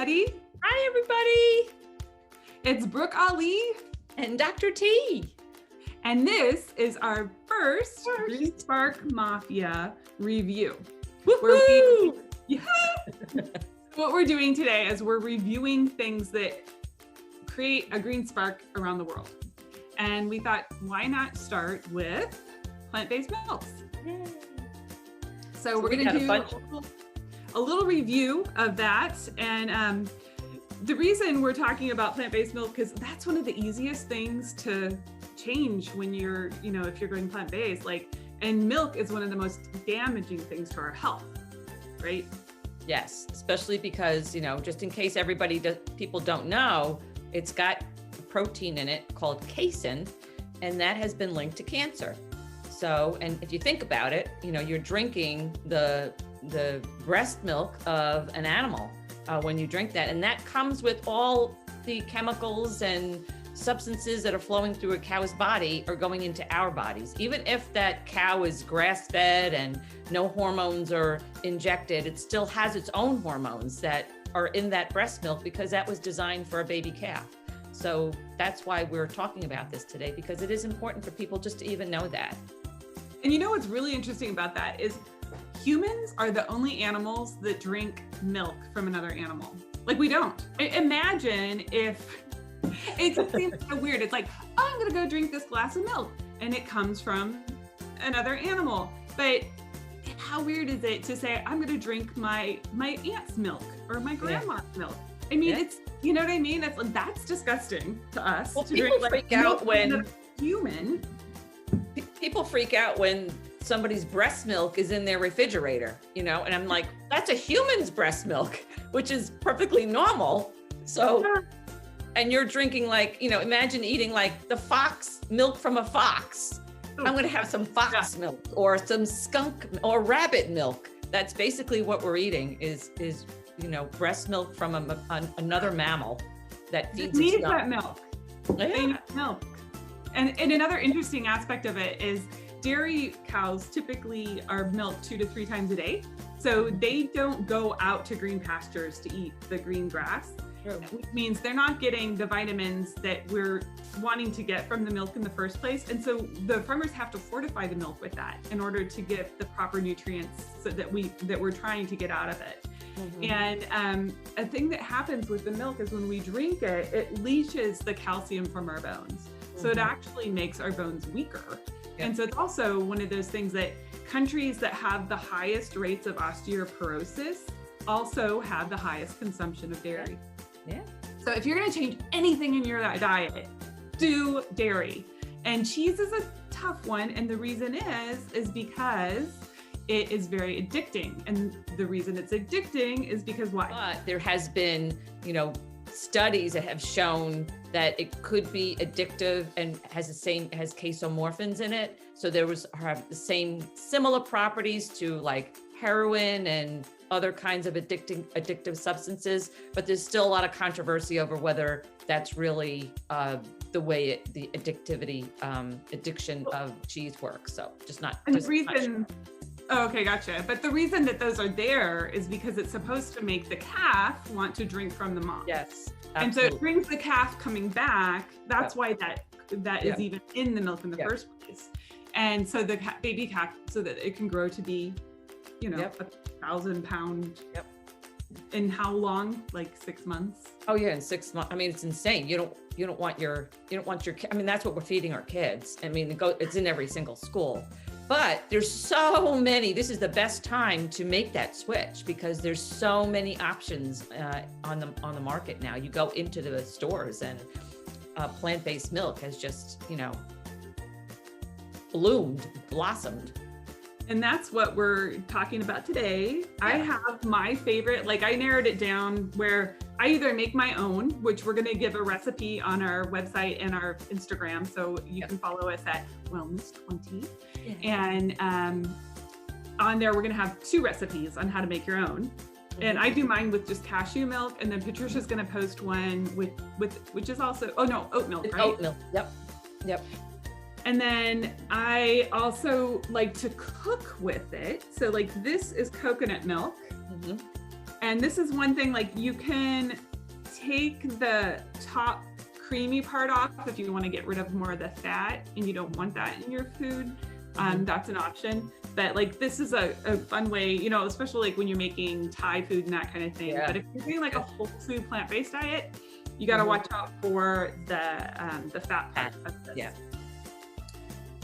everybody. Hi, everybody. It's Brooke Ali And Dr. T. And this is our first Green Spark Mafia review. Woohoo! What we're doing today is we're reviewing things that create a green spark around the world. And we thought, why not start with plant-based milks? Yay. So we're going to do a little review of that. And the reason we're talking about plant-based milk is that's one of the easiest things to change when you're, if you're going plant-based, and milk is one of the most damaging things to our health, right? Yes, especially because, just in case people don't know, it's got a protein in it called casein, and that has been linked to cancer. So, and if you think about it, you're drinking the breast milk of an animal when you drink that, and that comes with all the chemicals and substances that are flowing through a cow's body are going into our bodies. Even if that cow is grass-fed and no hormones are injected, it still has its own hormones that are in that breast milk because that was designed for a baby calf. So that's why we're talking about this today, because it is important for people just to even know that. And what's really interesting about that is humans are the only animals that drink milk from another animal. We don't. Imagine if it just seems so weird. It's like, oh, I'm gonna go drink this glass of milk and it comes from another animal. But how weird is it to say, I'm gonna drink my aunt's milk or my grandma's milk? I mean, it's, you know what I mean? That's disgusting to us. Well, to people drink freak out when human. People freak out when somebody's breast milk is in their refrigerator, and I'm like, that's a human's breast milk, which is perfectly normal. So, and you're drinking imagine eating the fox milk from a fox. I'm going to have some fox milk or some skunk or rabbit milk. That's basically what we're eating is breast milk from another mammal that feeds its young. That milk. Yeah. They need milk. And another interesting aspect of it is dairy cows typically are milked 2 to 3 times a day. So they don't go out to green pastures to eat the green grass. True. Which means they're not getting the vitamins that we're wanting to get from the milk in the first place. And so the farmers have to fortify the milk with that in order to get the proper nutrients so that we're trying to get out of it. Mm-hmm. And a thing that happens with the milk is when we drink it, it leaches the calcium from our bones. So it actually makes our bones weaker. Yeah. And so it's also one of those things that countries that have the highest rates of osteoporosis also have the highest consumption of dairy. Yeah. So if you're going to change anything in your diet, do dairy. And cheese is a tough one. And the reason is because it is very addicting. And the reason it's addicting is because why? But there has been, studies that have shown that it could be addictive and has casomorphins in it. So have the similar properties to heroin and other kinds of addictive substances, but there's still a lot of controversy over whether that's really the way the addiction of cheese works. So okay, gotcha. But the reason that those are there is because it's supposed to make the calf want to drink from the mom. Yes, absolutely. And so it brings the calf coming back. That's why that is even in the milk in the first place. And so the baby calf, so that it can grow to be, 1,000 pound. Yep. In how long? 6 months? Oh yeah, in 6 months. I mean, it's insane. You don't want your. I mean, that's what we're feeding our kids. I mean, it's in every single school. But there's so many, this is the best time to make that switch because there's so many options on the market now. You go into the stores and plant-based milk has just, blossomed. And that's what we're talking about today. Yeah. I have my favorite, I narrowed it down where I either make my own, which we're going to give a recipe on our website and our Instagram. So you can follow us at Wellness20. Yeah. And on there, we're going to have 2 recipes on how to make your own. Mm-hmm. And I do mine with just cashew milk. And then Patricia's going to post one with which is also, oat milk, right? Oat milk. Yep. And then I also like to cook with it. So this is coconut milk. Mm-hmm. And this is one thing, like you can take the top creamy part off if you want to get rid of more of the fat and you don't want that in your food. That's an option. But like this is a fun way, you know, especially like when you're making Thai food and that kind of thing. Yeah. But if you're doing like a whole food plant-based diet, you got to watch out for the fat part of this. Yeah.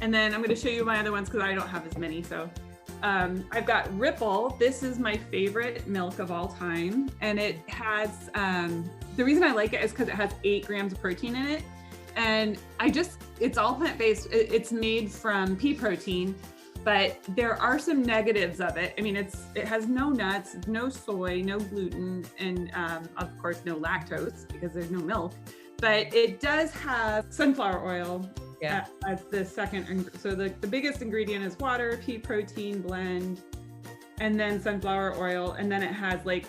And then I'm going to show you my other ones because I don't have as many. So I've got Ripple. This is my favorite milk of all time. And it has, the reason I like it is because it has 8 grams of protein in it. And it's all plant-based. It's made from pea protein, but there are some negatives of it. I mean, it has no nuts, no soy, no gluten, and of course, no lactose because there's no milk. But it does have sunflower oil as the second. So the biggest ingredient is water, pea protein blend, and then sunflower oil. And then it has like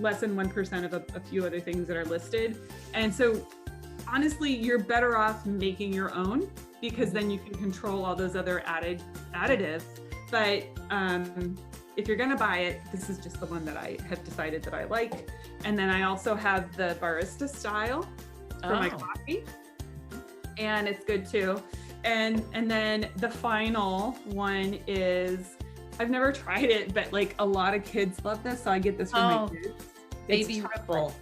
less than 1% of a few other things that are listed. And so honestly, you're better off making your own because then you can control all those other additives. But if you're gonna buy it, this is just the one that I have decided that I like. And then I also have the barista style for my coffee, and it's good too. And then the final one is, I've never tried it, but like a lot of kids love this, so I get this for my kids. Baby Ripple.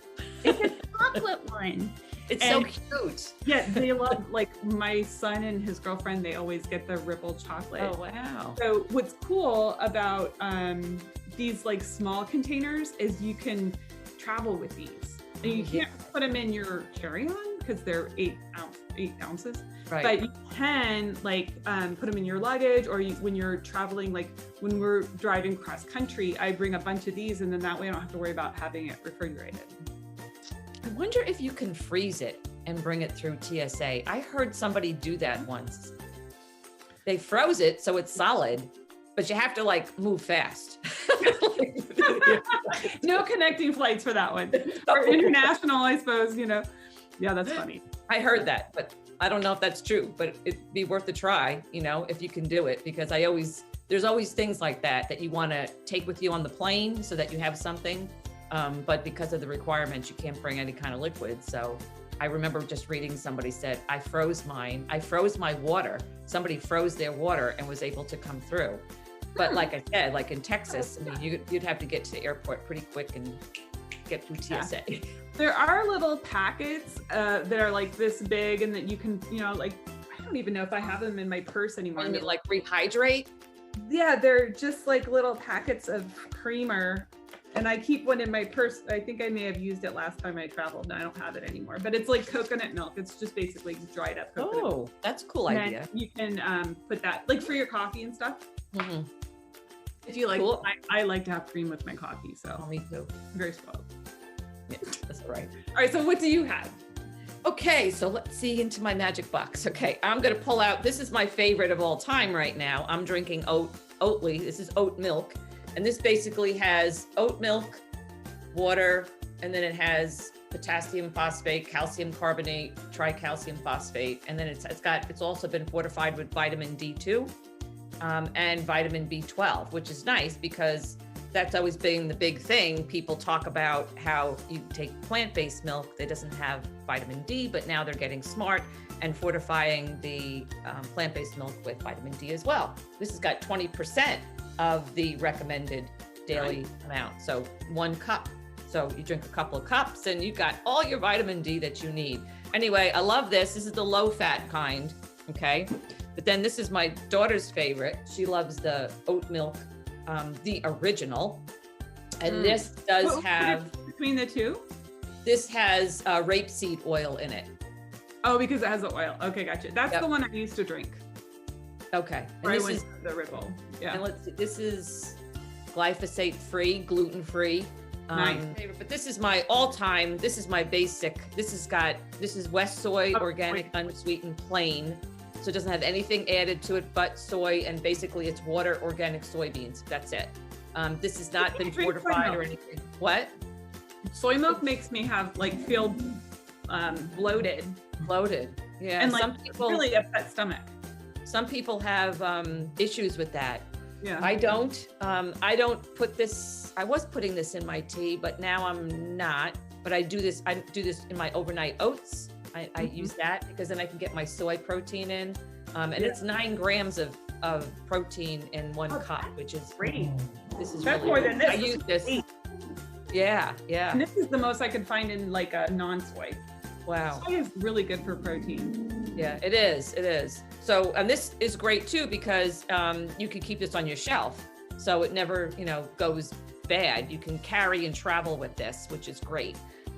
It's a chocolate one. It's so cute. Yeah, they love, like my son and his girlfriend, they always get the Ripple chocolate. Oh, wow. So what's cool about these like small containers is you can travel with these. And you can't put them in your carry-on because they're 8 ounces. Right. But you can like put them in your luggage, or when you're traveling, like when we're driving cross country, I bring a bunch of these, and then that way I don't have to worry about having it refrigerated. I wonder if you can freeze it and bring it through TSA. I heard somebody do that once. They froze it so it's solid, but you have to like move fast. No connecting flights for that one. Or international, I suppose, you know. Yeah, that's funny. I heard that, but I don't know if that's true, but it'd be worth a try, you know, if you can do it, because there's always things like that you want to take with you on the plane so that you have something. But because of the requirements, you can't bring any kind of liquid. So I remember just reading, somebody said, I froze my water. Somebody froze their water and was able to come through. But like I said, like in Texas, I mean, you'd have to get to the airport pretty quick and get through TSA. Yeah. There are little packets that are like this big, and that you can, you know, like, I don't even know if I have them in my purse anymore. And you like rehydrate? Yeah, they're just like little packets of creamer. And I keep one in my purse. I think I may have used it last time I traveled, and I don't have it anymore. But it's like coconut milk. It's just basically dried up coconut milk. Oh, that's a cool idea. You can put that like for your coffee and stuff. Mm-hmm. If you like, Cool. I like to have cream with my coffee, so Oh, me too. I'm very spoiled. Yeah, that's all right. All right, so what do you have? Okay, so let's see into my magic box. Okay, I'm gonna pull out, this is my favorite of all time right now. I'm drinking Oatly. This is oat milk. And this basically has oat milk, water, and then it has potassium phosphate, calcium carbonate, tricalcium phosphate. And then it's also been fortified with vitamin D2 and vitamin B12, which is nice because that's always been the big thing. People talk about how you take plant-based milk that doesn't have vitamin D, but now they're getting smart and fortifying the plant-based milk with vitamin D as well. This has got 20% of the recommended daily amount. So 1 cup. So you drink a couple of cups and you got all your vitamin D that you need. Anyway, I love this. This is the low fat kind, okay? But then this is my daughter's favorite. She loves the oat milk, the original. And this does have... Between the two? This has rapeseed oil in it. Oh, because it has the oil. Okay, gotcha. That's the one I used to drink. Okay. And this is the Ripple. Yeah. And let's see, this is glyphosate free, gluten free. Nice. But this is my all-time, this is my basic. This is West soy, organic, unsweetened, plain. So it doesn't have anything added to it but soy, and basically it's water, organic soybeans. That's it. This has not been fortified or anything. What? Soy milk makes me feel bloated. Bloated. Yeah. And some people really upset stomach. Some people have issues with that. Yeah. I don't put this, I was putting this in my tea, but now I'm not. But I do this in my overnight oats. I use that because then I can get my soy protein in. And it's 9 grams of protein in 1 cup, which is great. This is That's really more good. than this. I use this. Yeah. And this is the most I could find in like a non-soy. Wow. Soy is really good for protein. Yeah, it is. It is. So, and this is great too, because you can keep this on your shelf. So it never, goes bad. You can carry and travel with this, which is great.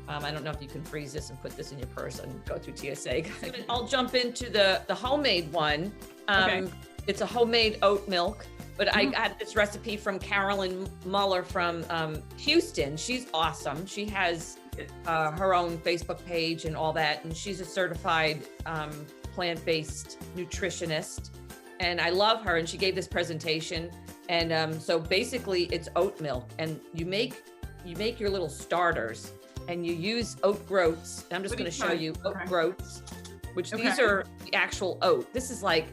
I don't know if you can freeze this and put this in your purse and go through TSA. I'll jump into the homemade one. Okay. It's a homemade oat milk, but I got this recipe from Carolyn Muller from Houston. She's awesome. She has her own Facebook page and all that, and she's a certified plant-based nutritionist, and I love her. And she gave this presentation, and so basically it's oat milk, and you make your little starters, and you use oat groats. I'm just going to show you oat groats, which these are the actual oat. This is like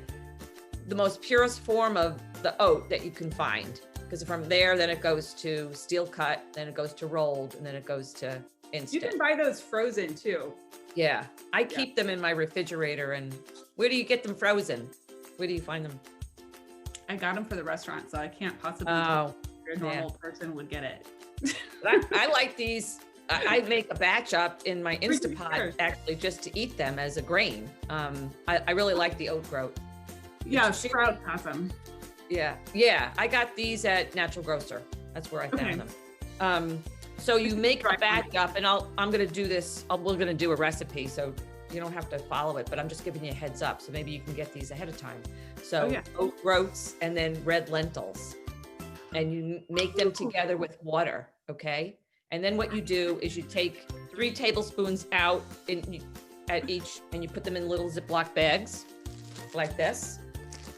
the most purest form of the oat that you can find, because from there, then it goes to steel cut, then it goes to rolled, and then it goes to instant. You can buy those frozen too. Yeah, I keep them in my refrigerator. And where do you get them frozen? Where do you find them? I got them for the restaurant, so I can't possibly Oh, a normal person would get it. I like these. I make a batch up in my Instapot actually just to eat them as a grain. I really like the oat groat. Yeah, Sprouts has them. Yeah. I got these at Natural Grocer. That's where I found them. So you make a batch up, and I'm going to do this. We're going to do a recipe, so you don't have to follow it, but I'm just giving you a heads up. So maybe you can get these ahead of time. So oat groats and then red lentils, and you make them together with water. Okay. And then what you do is you take 3 tablespoons out at each, and you put them in little Ziploc bags like this.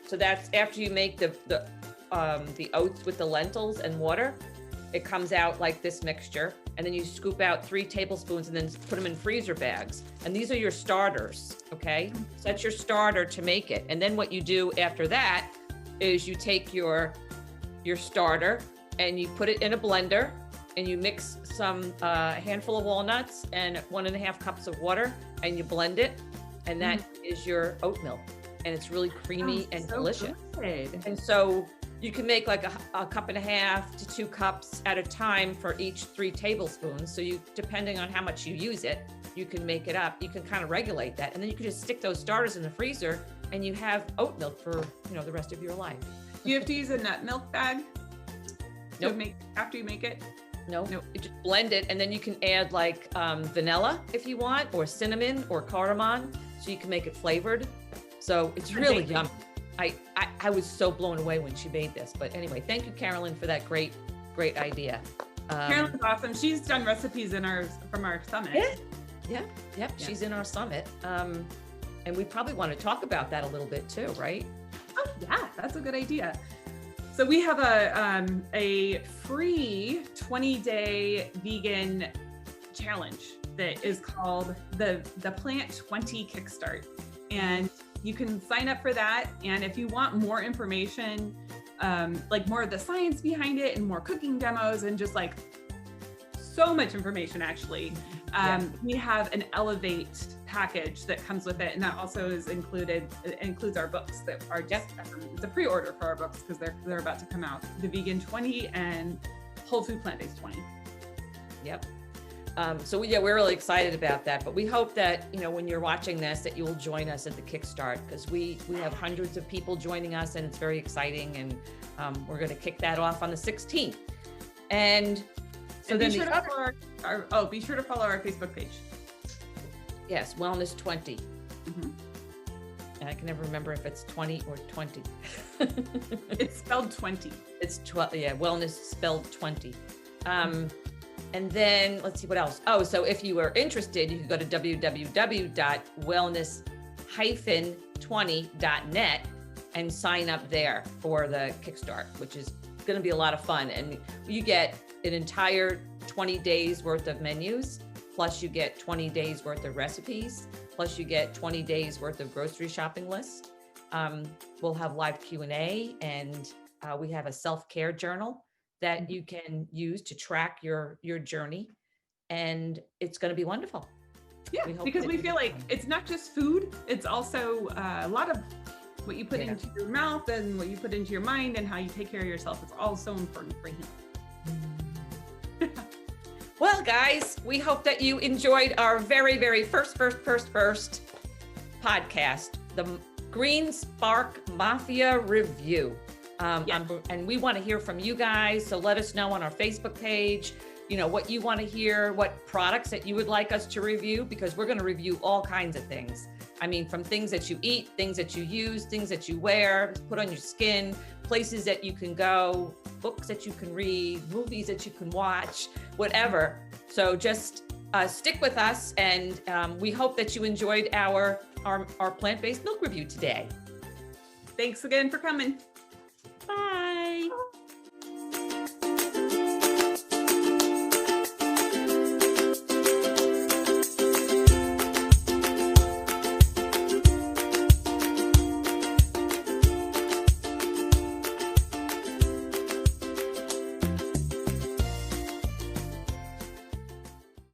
So that's after you make the oats with the lentils and water. It comes out like this mixture, and then you scoop out 3 tablespoons and then put them in freezer bags. And these are your starters, okay? So that's your starter to make it. And then what you do after that is you take your starter and you put it in a blender, and you mix some handful of walnuts and 1.5 cups of water, and you blend it, and that is your oat milk. And it's really creamy and delicious. Good. And so you can make like a 1.5 to 2 cups at a time for each 3 tablespoons. So depending on how much you use it, you can make it up. You can kind of regulate that. And then you can just stick those starters in the freezer, and you have oat milk for, the rest of your life. Do you have to use a nut milk bag? Nope. After you make it? No, you just blend it, and then you can add like vanilla if you want, or cinnamon or cardamom, so you can make it flavored. So it's really yummy. I was so blown away when she made this. But anyway, thank you, Carolyn, for that great idea. Carolyn's awesome. She's done recipes from our summit. Yeah. She's in our summit. And we probably want to talk about that a little bit too, right? Oh yeah, that's a good idea. So we have a free 20-day vegan challenge that is called the Plant 20 Kickstart, and you can sign up for that. And if you want more information, like more of the science behind it and more cooking demos and just like so much information, actually, we have an Elevate package that comes with it, and that also includes our books that are just it's a pre-order for our books because they're about to come out, the Vegan 20 and Whole Food Plant-Based 20. Yep. So we're really excited about that, but we hope that, when you're watching this, that you will join us at the Kickstart, because we have hundreds of people joining us, and it's very exciting. And we're going to kick that off on the 16th. And so then be sure to follow our Facebook page. Yes, Wellness 20. And I can never remember if it's 20 or 20. It's spelled 20. It's 12. Yeah, Wellness spelled 20. And then let's see what else. Oh, so if you are interested, you can go to www.wellness-20.net and sign up there for the Kickstart, which is going to be a lot of fun. And you get an entire 20 days worth of menus, plus you get 20 days worth of recipes, plus you get 20 days worth of grocery shopping lists. We'll have live Q&A, and We have a self-care journal that you can use to track your journey, and it's going to be wonderful. Yeah, because we feel like it's not just food, it's also a lot of what you put into your mouth and what you put into your mind and how you take care of yourself. It's all so important for healing. Well, guys, we hope that you enjoyed our very, very first podcast, the Green Spark Mafia review. And we want to hear from you guys. So let us know on our Facebook page, what you want to hear, what products that you would like us to review, because we're going to review all kinds of things. I mean, from things that you eat, things that you use, things that you wear, put on your skin, places that you can go, books that you can read, movies that you can watch, whatever. So just stick with us, and we hope that you enjoyed our plant-based milk review today. Thanks again for coming. Bye.